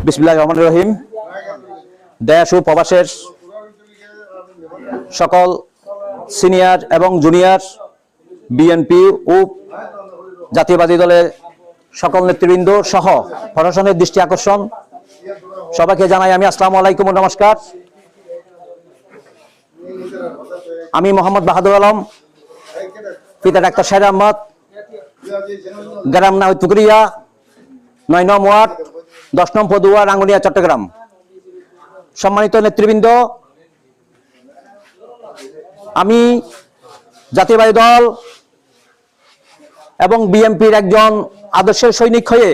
বিসমিল্লাহির রহমানির রহিম। দেশ ও প্রবাসের সকল সিনিয়র এবং জুনিয়র বিএনপি ও জাতীয়বাদী দলের সকল নেতৃবৃন্দ সহ প্রশাসনের দৃষ্টি আকর্ষণ, সবাইকে জানাই আমি আসসালামু আলাইকুম ও নমস্কার। আমি মোহাম্মদ বাহাদুর আলম, পিতা ডাক্তার শাহের আহমদ, গ্রাম নাহিদ পুকুরিয়া, ৯ নং ওয়ার্ড, 10 নং পদুয়া, রাঙ্গুনিয়া, চট্টগ্রাম। সম্মানিত নেতৃবৃন্দ, আমি জাতীয়বাদী দল এবং বিএনপির একজন আদর্শের সৈনিক হয়ে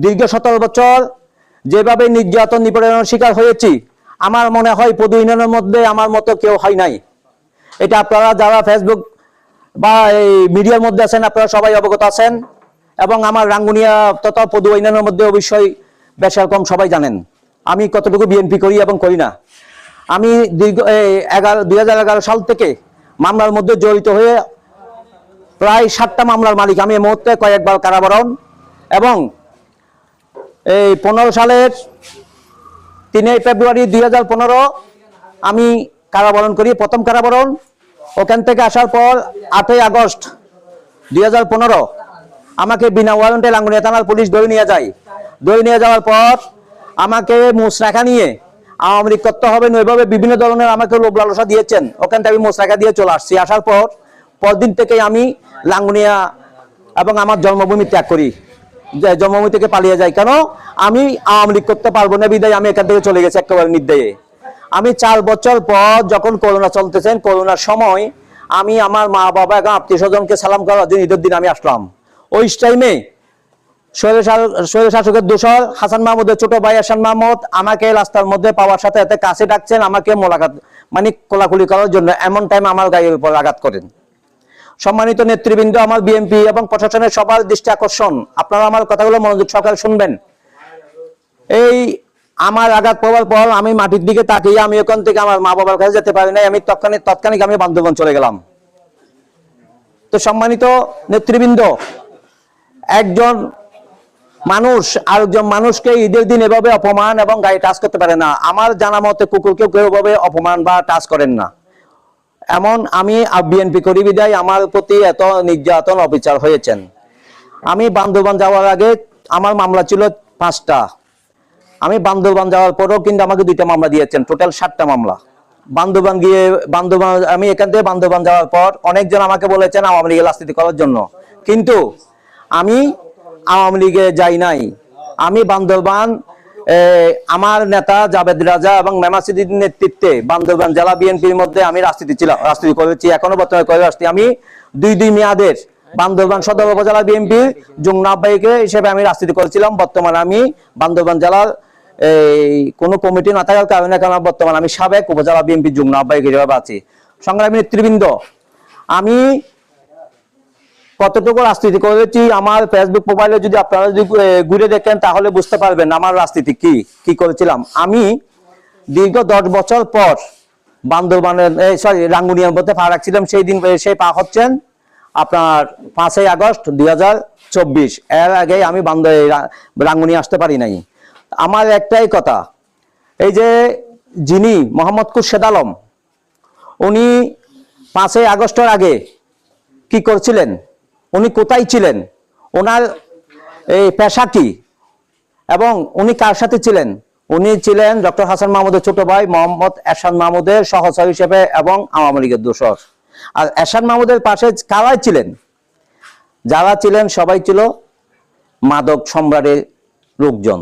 দীর্ঘ 17 বছর যেভাবে নির্যাতন নিপীড়নের শিকার হয়েছি, আমার মনে হয় পদু ইউনিয়নের মধ্যে আমার মতো কেউ হয় নাই। এটা আপনারা যারা ফেসবুক বা এই মিডিয়ার মধ্যে আছেন আপনারা সবাই অবগত আছেন, এবং আমার রাঙ্গুনিয়া তথা পদু ইউনিয়নের মধ্যে অবশ্যই বেশ কম সবাই জানেন আমি কতটুকু বিএনপি করি এবং করি না। আমি দীর্ঘ 2011 সাল থেকে মামলার মধ্যে জড়িত হয়ে প্রায় 7টা মামলার মালিক। আমি এই মুহূর্তে কয়েকবার কারাবরণ, এবং এই 15 সালের 3 ফেব্রুয়ারি 2015 আমি কারাবরণ করি, প্রথম কারাবরণ। ওখান থেকে আসার পর 8ই আগস্ট 2015 আমাকে বিনা ওয়ারেন্টে রাঙ্গুনিয়া থানার পুলিশ ধরে নিয়ে যায়। ধরে নিয়ে যাওয়ার পর আমাকে মুচরাখা নিয়ে আওয়ামী লীগ করতে হবে নইভাবে বিভিন্ন ধরনের আমাকে লোভ লালসা দিয়েছেন। ওখান থেকে আমি মুচরাখা দিয়ে চলে আসছি। আসার পর পরদিন থেকে আমি রাঙ্গুনিয়া এবং আমার জন্মভূমি ত্যাগ করি, জন্মভূমি থেকে পালিয়ে যাই। কেন? আমি আওয়ামী লীগ করতে পারবো না বিদায় আমি এখান থেকে চলে গেছি একেবারে নির্দয়ে। আমি 4 বছর পর যখন করোনা চলতেছেন, করোনার সময় আমি আমার মা বাবা এবং আত্মীয় স্বজনকে সালাম করার জন্য ঈদের দিন আমি আসলাম। ওই টাইমে স্বৈরশাসকের দোসর হাসান মাহমুদের ছোট ভাই হাসান মাহমুদ আমাকে রাস্তার মধ্যে পাওয়ার সাথে এত কাছে ডাকছেন, আমাকে মোলাকাত মানে কোলাকুলি করার জন্য। এমন টাইম আমার গায়ের উপর আঘাত করেন। সম্মানিত নেতৃবৃন্দ, আমার বিএনপি এবং প্রশাসনের সবার দৃষ্টি আকর্ষণ, আপনারা আমার কথাগুলো মনোযোগ সহকারে শুনবেন। এই আমার আঘাত পাওয়ার পর আমি মাটির দিকে তাকিয়ে আমি ওখান থেকে আমার মা বাবার কাছে যেতে পারি নাই। আমি তৎক্ষণিক আমি বান্দরবান চলে গেলাম। তো সম্মানিত নেতৃবৃন্দ, একজন মানুষ আরেকজন মানুষকে ঈদের দিন এভাবে অপমান এবং গায়ে টাচ করতে পারে না। আমার জানা মতে কুকুরকেও কেউ এভাবে অপমান বা টাচ করেন না। এমন আমি বিএনপি করি বিদায় আমার প্রতি এত নির্যাতন অবিচার হয়েছেন। আমি বান্দরবান যাওয়ার আগে আমার মামলা ছিল 5টা। আমি বান্দরবান যাওয়ার পরেও কিন্তু আমাকে 2টা মামলা দিয়েছেন, টোটাল 7টা মামলা। বান্দরবান আমি এখান থেকে বান্দরবান যাওয়ার পর অনেকজন আমাকে বলেছেন আওয়ামী লীগের রাজনীতি করার জন্য, কিন্তু আমি আওয়ামী লীগে যাই নাই। আমি বান্দরবান আমার নেতা জাবেদ রাজা এবং মেমাসিদির নেতৃত্বে বান্দরবান জেলা বিএনপির মধ্যে আমি রাজনীতি করেছি, এখনো বর্তমানে করে আসছি। আমি 2 মেয়াদের বান্দরবান সদর উপজেলা বিএনপির যুগ্ম আহ্বায়ক হিসেবে আমি রাজনীতি করেছিলাম। বর্তমানে আমি বান্দরবান জেলার কোনো কমিটি না থাকার কারণে বর্তমানে আমি সাবেক উপজেলা বিএনপির যুগ্ম আহ্বায়ক হিসেবে আছি। সংগ্রামী নেতৃবৃন্দ, আমি কতটুকু রাজনীতি করেছি আমার ফেসবুক প্রোফাইলে যদি আপনারা যদি ঘুরে দেখেন তাহলে বুঝতে পারবেন আমার রাজনীতি কি করেছিলাম। আমি দীর্ঘ 10 বছর পর বান্দরবানের রাঙ্গুনিয়ার মধ্যে পা রাখছিলাম। সেই দিন সেই পা হচ্ছেন আপনার 5ই আগস্ট 2024। এর আগে আমি রাঙ্গুনিয়া আসতে পারি নাই। আমার একটাই কথা, এই যে যিনি মোহাম্মদ খুরশেদ আলম, উনি 5ই আগস্টের আগে কি করছিলেন, উনি কোথায় ছিলেন, ওনার এই পেশা কি এবং উনি কার সাথে ছিলেন? উনি ছিলেন ডক্টর হাসান মাহমুদের ছোট ভাই মোহাম্মদ এরশাদ মাহমুদের সহচর হিসেবে এবং আওয়ামী লীগের দোসর। আর এরশাদ মাহমুদের পাশে কারাই ছিলেন? যারা ছিলেন সবাই ছিল মাদক সম্রাটের লোকজন।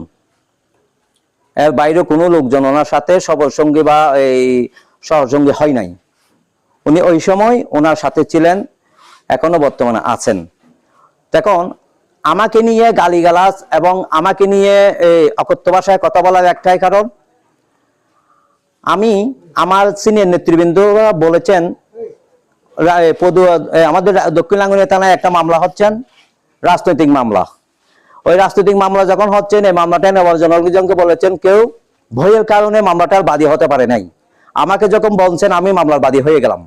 এর বাইরে কোনো লোকজন ওনার সাথে সবসঙ্গী বা এই সহসঙ্গী হয় নাই। উনি ওই সময় ওনার সাথে ছিলেন, এখনো বর্তমানে আছেন। এখন আমাকে নিয়ে গালিগালাজ এবং আমাকে নিয়ে অকথ্য ভাষায় কথা বলার একটাই কারণ, আমি আমার সিনিয়র নেতৃবৃন্দরা বলেছেন আমাদের দক্ষিণ রাঙ্গুনিয়া থানায় একটা মামলা হচ্ছেন, রাজনৈতিক মামলা। ওই রাজনৈতিক মামলা যখন হচ্ছে এই মামলাটা নেওয়ার জন্য অনেকজনকে বলেছেন, কেউ ভয়ের কারণে মামলাটার বাদী হতে পারে নাই। আমাকে যখন বলছেন আমি মামলার বাদী হয়ে গেলাম।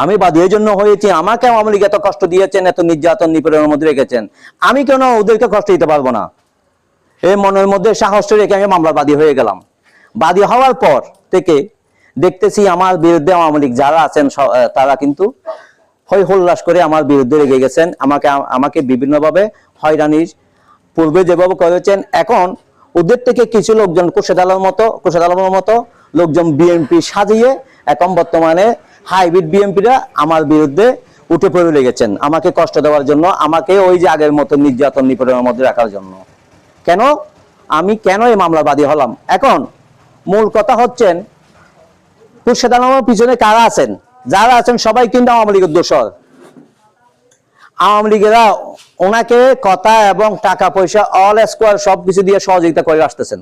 আমি বাদী এই জন্য হয়েছি, আমাকে আওয়ামী লীগ এত কষ্ট দিয়েছেন, এত নির্যাতন নিপীড়নের মধ্যে রেখেছেন, আমি কেন ওদেরকে কষ্ট দিতে পারবো না? এই মনের মধ্যে সাহস রেখে আমি মামলার বাদী হয়ে গেলাম। বাদী হওয়ার পর থেকে দেখতেছি আমার বিরুদ্ধে আওয়ামী লীগ যারা আছেন তারা কিন্তু হই হল্লাস করে আমার বিরুদ্ধে রেগে গেছেন, আমাকে বিভিন্নভাবে হয়রানির পূর্বে যেভাবে করেছেন, এখন ওদের থেকে কিছু লোকজন কোষাদ আলমের মতো লোকজন বিএনপি সাজিয়ে এখন বর্তমানে হাইব্রিড বিএনপিরা আমার বিরুদ্ধে উঠে পড়ে লেগেছেন, আমাকে কষ্ট দেওয়ার জন্য, আমাকে ওই যে আগের মতো নির্যাতন নিপীড়নের মধ্যে রাখার জন্য। কেন আমি এই মামলার বাদী হলাম? এখন মূল কথা হচ্ছেন কোষাদ আলমের পিছনে কারা আছেন? যারা আছেন সবাই কিন্তু আওয়ামী লীগের দোসর। আওয়ামী লীগেরা ওনাকে কথা এবং টাকা পয়সা অল স্কোয়ার সবকিছু দিয়ে সহযোগিতা করে আসতেছেন।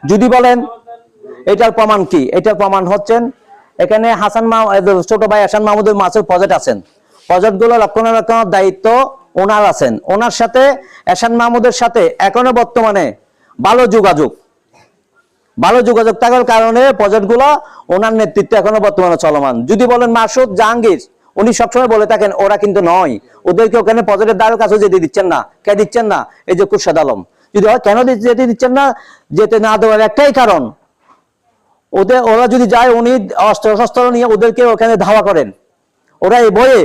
যদি বলেন এটার প্রমাণ কি? এটার প্রমাণ হচ্ছেন এখানে ছোট ভাই হাসান মাহমুদের মাছের প্রজেক্ট আছেন, প্রজেক্ট গুলো রক্ষণাবেক্ষণের দায়িত্ব ওনার আছেন। ওনার সাথে হাসান মাহমুদের সাথে এখনো বর্তমানে ভালো যোগাযোগ থাকার কারণে প্রজেক্ট গুলো ওনার নেতৃত্বে এখনো বর্তমানে চলমান। যদি বলেন মাসুদ জাহাঙ্গীর, উনি সবসময় বলে থাকেন ওরা কিন্তু নয়, ওদেরকে ওখানে প্রজেক্টের দ্বারের কাছে যেতে দিচ্ছেন না। কে দিচ্ছেন না? এই যে কোষাদ আলম। যদি হয় কেন যেতে দিচ্ছেন না? যেতে না দেওয়ার একটাই কারণ, ওরা যদি যায় উনি অস্ত্র নিয়ে ওদেরকে ওখানে ধাওয়া করেন, ওরা এই বয়ে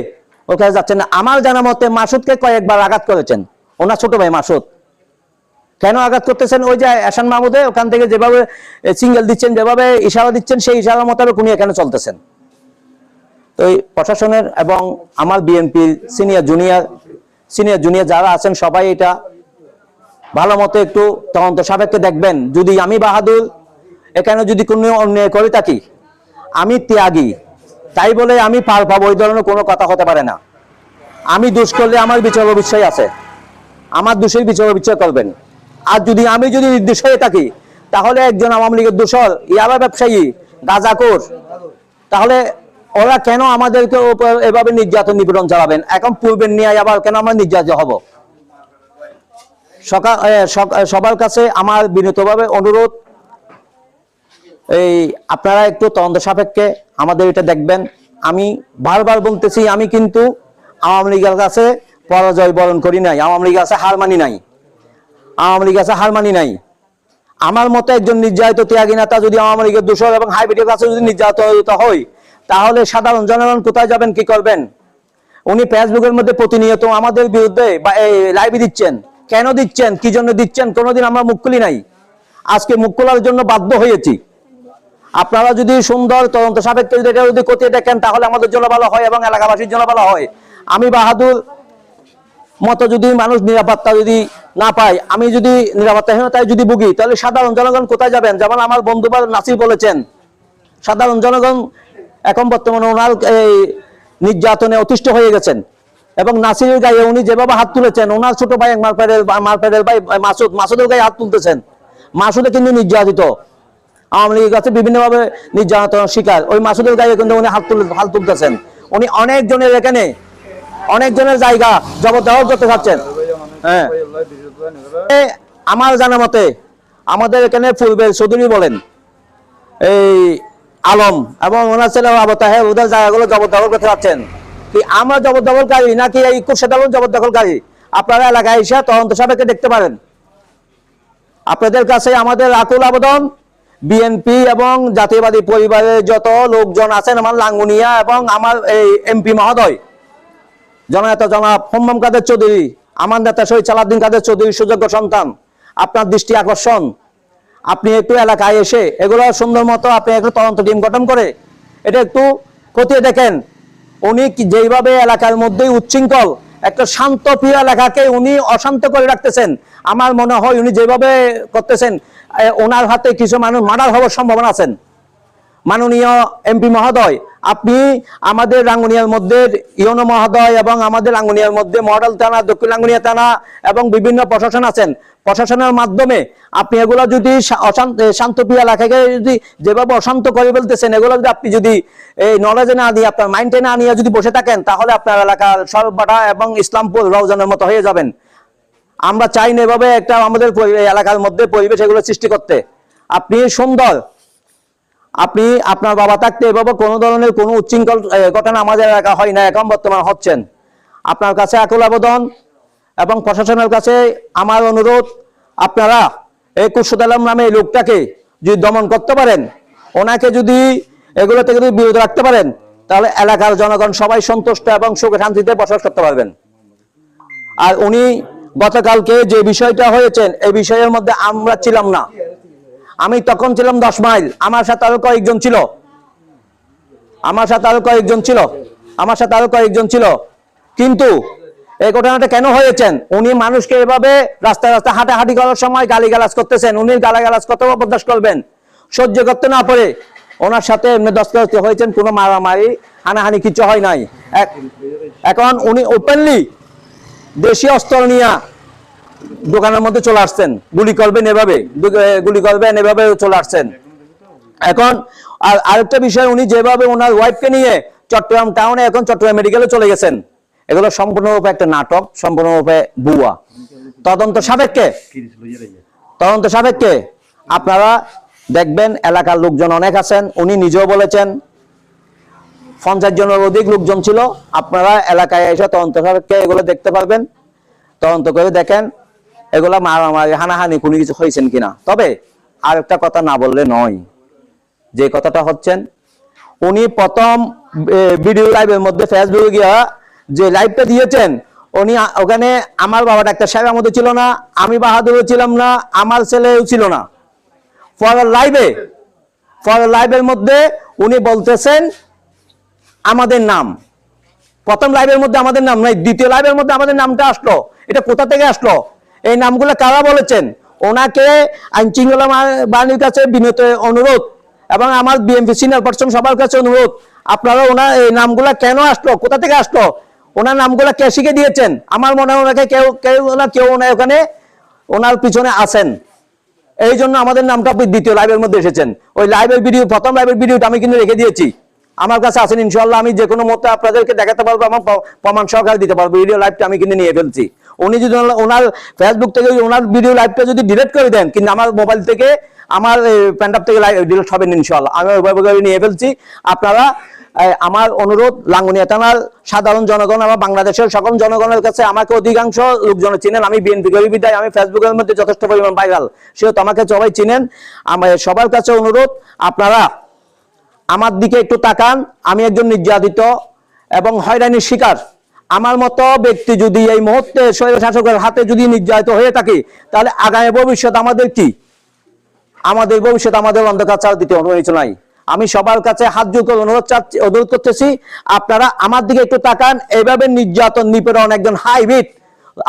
ওখানে যাচ্ছেন না। আমার জানা মতে মাসুদকে কয়েকবার আঘাত করেছেন ওনার ছোট ভাই মাসুদ। কেন আঘাত করতেছেন? ওই যে হাসান মাহমুদে ওখান থেকে যেভাবে সিঙ্গেল দিচ্ছেন, যেভাবে ইশারা দিচ্ছেন, সেই ইশারা মোতাবেক উনি এখানে চলতেছেন। তো এই প্রশাসনের এবং আমার বিএনপির সিনিয়র জুনিয়র যারা আছেন সবাই এটা ভালো মতো একটু তদন্ত সাপেক্ষে দেখবেন। যদি আমি বাহাদুর এখানে যদি কোনো অন্যায় করে থাকি, আমি ত্যাগী, তাই বলে আমি পার পাবো ওই ধরনের কোনো কথা হতে পারে না। আমি দোষ করলে আমার বিচার অবশ্যই আছে, আমার দোষের বিচার অবশ্যই করবেন। আর আমি যদি নির্দোষ হয়ে থাকি, তাহলে একজন আওয়ামী লীগের দোষর, ইয়াবা ব্যবসায়ী, গাঁজাখোর, তাহলে ওরা কেন আমাদেরকে এভাবে নির্যাতন নিপীড়ন চালাবেন? এখন পূর্বের নিয়ে আবার কেন আমরা নির্যাতিত হব? সবার কাছে আমার বিনীতভাবে অনুরোধ, এই আপনারা একটু তদন্ত সাপেক্ষে আমাদের এটা দেখবেন। আমি বারবার বলতেছি, আমি কিন্তু আওয়ামী লীগের কাছে পরাজয় বরণ করি নাই, আওয়ামী লীগের কাছে হার মানি নাই। আমার মতো একজন নির্যাতিত ত্যাগী নেতা যদি আওয়ামী লীগের দোষর এবং হাইব্রিডের কাছে যদি নির্যাতিত হয়, তাহলে সাধারণ জনগণ কোথায় যাবেন, কি করবেন? উনি ফেসবুকের মধ্যে প্রতিনিয়ত আমাদের বিরুদ্ধে লাইভ দিচ্ছেন। কেন দিচ্ছেন? কি জন্য দিচ্ছেন? কোনোদিন আমরা মুখ খুলি নাই, আজকে মুখ খোলার জন্য বাধ্য হয়েছি। আপনারা যদি সুন্দর তদন্ত সাপেক্ষে যদি খতিয়ে দেখেন, তাহলে আমাদের জন্য ভালো হয় এবং এলাকাবাসীর জন্য ভালো হয়। আমি বাহাদুর মতো যদি মানুষ নিরাপত্তা যদি না পায়, আমি যদি নিরাপত্তাহীনতায় যদি ভুগি, তাহলে সাধারণ জনগণ কোথায় যাবেন? যেমন আমার বন্ধু নাসির বলেছেন, সাধারণ জনগণ এখন বর্তমানে ওনার এই নির্যাতনে অতিষ্ঠ হয়ে গেছেন। এবং নাসিরের গায়ে উনি যেভাবে হাত তুলেছেন, ওনার ছোট ভাই মারপেটের ভাই মাসুদের গায়ে হাত তুলতেছেন। মাসুদে কিন্তু নির্যাতিত, আওয়ামী লীগের কাছে বিভিন্নভাবে নির্যাতনের শিকার। ওই মাসুদের গায়ে কিন্তু উনি হাত তুলতেছেন। উনি অনেকজনের জায়গা জবরদখল করতে চাচ্ছেন। হ্যাঁ, আমার জানা মতে আমাদের এখানে পূর্বের চৌধুরী বলেন, এই আলম এবং ওনার ছেলে আবু তাহের, ওদের জায়গাগুলো জবরদখল করতে চাচ্ছেন। কি আমরা জবরদখলকারী নাকি এই কোষাদ আলম জবরদখলকারী? আপনারা এলাকায় এসে তদন্ত সাপেক্ষে দেখতে পারেন। আপনাদের কাছে আমাদের আকুল আবেদন, বিএনপি এবং জাতীয়বাদী পরিবারের যত লোকজন আছেন, আমার লাঙ্গুনিয়া এবং আমার এই এমপি মহোদয় জননেতা জনাব হোম্মাম কাদের চৌধুরী, আমার নেতা শহীদ সালাউদ্দিন কাদের চৌধুরীর সুযোগ্য সন্তান, আপনার দৃষ্টি আকর্ষণ, আপনি একটু এলাকায় এসে এগুলো সুন্দর মতো আপনি একটু তদন্ত টিম গঠন করে এটা একটু খতিয়ে দেখেন। উনি যেইভাবে এলাকার মধ্যেই উচ্ছৃঙ্খল একটা শান্ত প্রিয় এলাকাকে উনি অশান্ত করে রাখতেছেন, আমার মনে হয় উনি যেভাবে করতেছেন, ওনার হাতে কিছু মানুষ মার্ডার হওয়ার সম্ভাবনা আছেন। মাননীয় এমপি মহোদয়, আপনি আমাদের রাঙ্গুনিয়ার মধ্যে ইউনো মহোদয় এবং আমাদের রাঙ্গুনিয়ার মধ্যে মডেল থানা, দক্ষিণ রাঙ্গুনিয়া থানা এবং বিভিন্ন প্রশাসন আছেন, প্রশাসনের মাধ্যমে আপনি এগুলো যদি শান্তপ্রিয় এলাকাকে যদি যেভাবে অশান্ত করে ফেলতেছেন, এগুলো যদি আপনি যদি এই নলেজে না দিয়ে, আপনার মাইন্ডে না নিয়ে যদি বসে থাকেন, তাহলে আপনার এলাকার সরবাটা এবং ইসলামপুর রওজানের মতো হয়ে যাবেন। আমরা চাই না এভাবে একটা আমাদের এলাকার মধ্যে পরিবেশ এগুলো সৃষ্টি করতে। আপনি সুন্দর, আপনি আপনার বাবা থাকতে এভাবে কোনো ধরনের কোনো উচ্ছৃঙ্খল ঘটনা আমাদের এলাকা হয় না, এখন বর্তমান হচ্ছেন। আপনার কাছে আকুল আবেদন এবং প্রশাসনের কাছে আমার অনুরোধ, আপনারা এই খুরশেদ আলম নামে এই লোকটাকে যদি দমন করতে পারেন, ওনাকে যদি এগুলো থেকে যদি বিরত রাখতে পারেন, তাহলে এলাকার জনগণ সবাই সন্তুষ্ট এবং সুখে শান্তিতে বসবাস করতে পারবেন। আর উনি গতকালকে যে বিষয়টা হয়েছেন, এই বিষয়ের মধ্যে আমরা ছিলাম না। আমি তখন ছিলাম 10 মাইল, আমার সাথে আরো কয়েকজন ছিল, কিন্তু এই ঘটনাটা কেন হয়েছেন, উনি মানুষকে এভাবে রাস্তায় রাস্তায় হাঁটাহাঁটি করার সময় গালিগালাজ করতেছেন। উনি গালাগালাজ কত বরদাস্ত করবেন, সহ্য করতে না পারে ওনার সাথে এমনি দস্তাদস্তি হয়েছেন, কোনো মারামারি হানাহানি কিছু হয় নাই। এখন উনি ওপেনলি দেশীয় অস্ত্র নিয়ে দোকানের মধ্যে চলে আসছেন, গুলি করবেন এভাবে চলে আসছেন। এখন আরেকটা বিষয়, উনি যেভাবে ওনার ওয়াইফকে নিয়ে চট্টগ্রাম টাউনে, এখন চট্টগ্রাম মেডিকেলে চলে গেছেন, এগুলো সম্পূর্ণরূপে একটা নাটক, সম্পূর্ণরূপে ভুয়া। তদন্ত সাপেক্ষে আপনারা দেখবেন, এলাকার লোকজন অনেক আছেন, উনি নিজেও বলেছেন 50 জনের অধিক লোকজন ছিল। আপনারা এলাকায় এসে তদন্ত সাপেক্ষে এগুলো দেখতে পারবেন, তদন্ত করে দেখেন এগুলা মারামারি হানাহানি কোনো কিছু হয়েছেন কিনা। তবে আর একটা কথা না বললে নয়, যে কথাটা হচ্ছেন, উনি প্রথম ভিডিও লাইভের মধ্যে ফেসবুকে গিয়া যে লাইভটা দিয়েছেন, উনি ওখানে আমার বাবা ডাক্তার সাহেব আমাদের ছিল না, আমি বাহাদুরও ছিলাম না, আমার ছেলেও ছিল না। লাইভের মধ্যে উনি বলতেছেন আমাদের নাম, প্রথম লাইভের মধ্যে আমাদের নাম নাই, দ্বিতীয় লাইভের মধ্যে আমাদের নামটা আসলো। এটা কোথা থেকে আসলো? এই নামগুলো কারা বলেছেন? ওনাকে আইন শৃঙ্খলা বাহিনীর কাছে বিনীত অনুরোধ এবং আমার বিএমপি সিনিয়র পার্সন সবার কাছে অনুরোধ, আপনারা ওনার এই নামগুলা কেন আসলো, কোথা থেকে আসলো, ওনার নামগুলা কে শিখে দিয়েছেন? আমার মনে হয় ওনাকে কেউ ওখানে ওনার পিছনে আছেন, এই জন্য আমাদের নামটা আপনি দ্বিতীয় লাইভের মধ্যে এসেছেন। ওই লাইভের ভিডিও, প্রথম লাইভের ভিডিওটা আমি কিন্তু রেখে দিয়েছি, আমার কাছে আছেন। ইনশাআল্লাহ আমি যে কোনো মতে আপনাদেরকে দেখাতে পারবো এবং প্রমাণ সহকারে দিতে পারবো। ভিডিও লাইভটা আমি কিন্তু নিয়ে ফেলছি। উনি যদি ওনার ফেসবুক থেকে ওনার ভিডিও লাইভটা যদি ডিলিট করে দেন, কিন্তু আমার মোবাইল থেকে, আমার প্যান্ডাপ থেকে ডিলিট হবে না ইনশাআল্লাহ, আমি ওইভাবে নিয়ে ফেলছি। আপনারা আমার অনুরোধ, লাঙ্গনিয়া থানার সাধারণ জনগণ এবং বাংলাদেশের সকল জনগণের কাছে, আমাকে অধিকাংশ লোকজন চিনেন, আমি বিএনপি করি বিদায় আমি ফেসবুকের মধ্যে যথেষ্ট পরিমাণ ভাইরাল, সেহেতু আমাকে সবাই চিনেন। আমার সবার কাছে অনুরোধ, আপনারা আমার দিকে একটু তাকান। আমি একজন নির্যাতিত এবং হয়রানির শিকার। আমার মতো ব্যক্তি যদি এই মুহূর্তে স্বৈরশাসকের হাতে যদি নির্যাতিত হয়ে থাকে, তাহলে আগামী ভবিষ্যৎ আমাদের কি? আমাদের ভবিষ্যৎ আমাদের অন্ধকার ছাড়া দিতে কিছু নাই। আমি সবার কাছে হাত জোড় করে অনুরোধ করতেছি, আপনারা আমার দিকে একটু তাকান। এইভাবে নির্যাতন, নিপীড়ন, একজন হাইব্রিড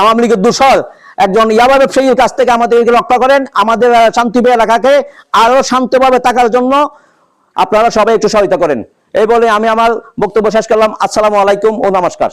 আওয়ামী লীগের দূষর, একজন ইয়াবা ব্যবসায়ীর কাছ থেকে আমাদেরকে রক্ষা করেন। আমাদের শান্তিপ্রিয় এলাকাকে আরো শান্তভাবে থাকার জন্য আপনারা সবাই একটু সহায়তা করেন। এই বলে আমি আমার বক্তব্য শেষ করলাম। আসসালামু আলাইকুম ও নমস্কার।